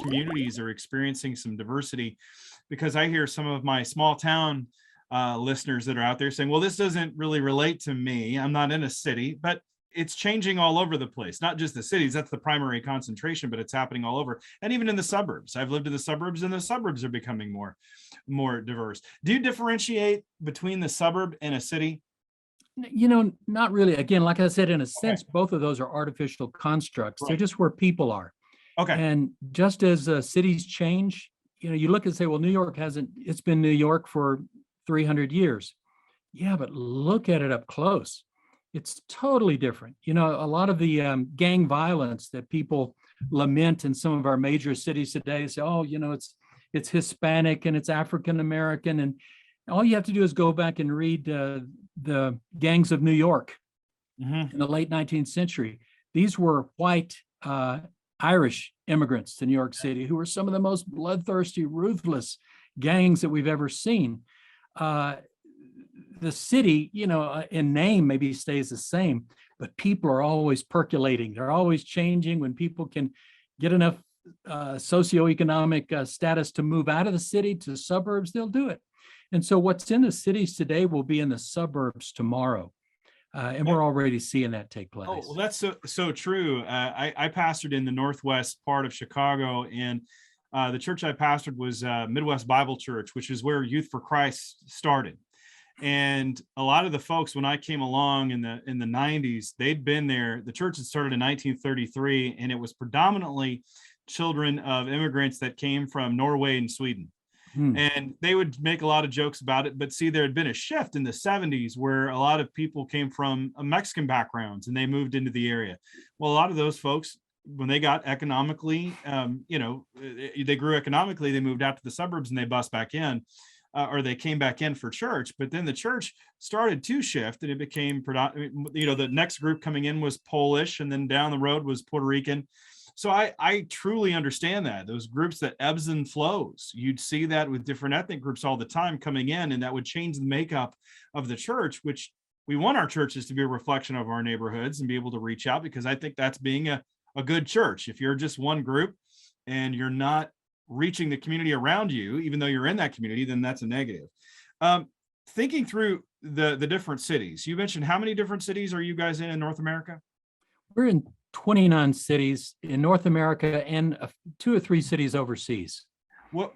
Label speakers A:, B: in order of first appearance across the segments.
A: communities are experiencing some diversity, because I hear some of my small town listeners that are out there saying, well, this doesn't really relate to me. I'm not in a city, but it's changing all over the place, not just the cities. That's the primary concentration, but it's happening all over. And even in the suburbs. I've lived in the suburbs, and the suburbs are becoming more diverse. Do you differentiate between the suburb and a city?
B: Not really. Again, like I said, in a sense,
A: Okay.
B: both of those are artificial constructs. They're
A: Right.
B: just where people are.
A: Okay.
B: And just as cities change, you look and say, well, New York it's been New York for 300 years. Yeah, but look at it up close. It's totally different. A lot of the gang violence that people lament in some of our major cities today say, oh, it's Hispanic and it's African American. And all you have to do is go back and read the gangs of New York in the late 19th century. These were white Irish immigrants to New York City who were some of the most bloodthirsty, ruthless gangs that we've ever seen. The city, in name maybe stays the same, but people are always percolating. They're always changing. When people can get enough socioeconomic status to move out of the city to the suburbs, they'll do it. And so what's in the cities today will be in the suburbs tomorrow. And we're already seeing that take place.
A: Oh, well, that's so true. I pastored in the northwest part of Chicago, and the church I pastored was Midwest Bible Church, which is where Youth for Christ started. And a lot of the folks, when I came along in the 90s, they'd been there. The church had started in 1933, and it was predominantly children of immigrants that came from Norway and Sweden. And they would make a lot of jokes about it, but see, there had been a shift in the 70s where a lot of people came from Mexican backgrounds and they moved into the area. Well, a lot of those folks, when they got economically, they grew economically, they moved out to the suburbs and they bust back in, or they came back in for church. But then the church started to shift, and it became, the next group coming in was Polish, and then down the road was Puerto Rican. So I truly understand that. Those groups that ebbs and flows, you'd see that with different ethnic groups all the time coming in, and that would change the makeup of the church, which we want our churches to be a reflection of our neighborhoods and be able to reach out, because I think that's being a good church. If you're just one group and you're not reaching the community around you, even though you're in that community, then that's a negative. Thinking through the different cities, you mentioned, how many different cities are you guys in North America?
B: We're in 29 cities in North America and 2 or 3 cities overseas.
A: We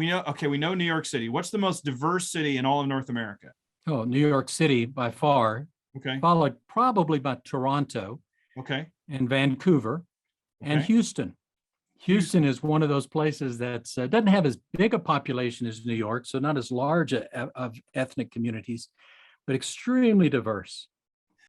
A: know New York City. What's the most diverse city in all of North America?
B: Oh, New York City by far.
A: Okay.
B: Followed probably by Toronto.
A: Okay.
B: And Vancouver, and Houston. Houston is one of those places that doesn't have as big a population as New York, so not as large of ethnic communities, but extremely diverse.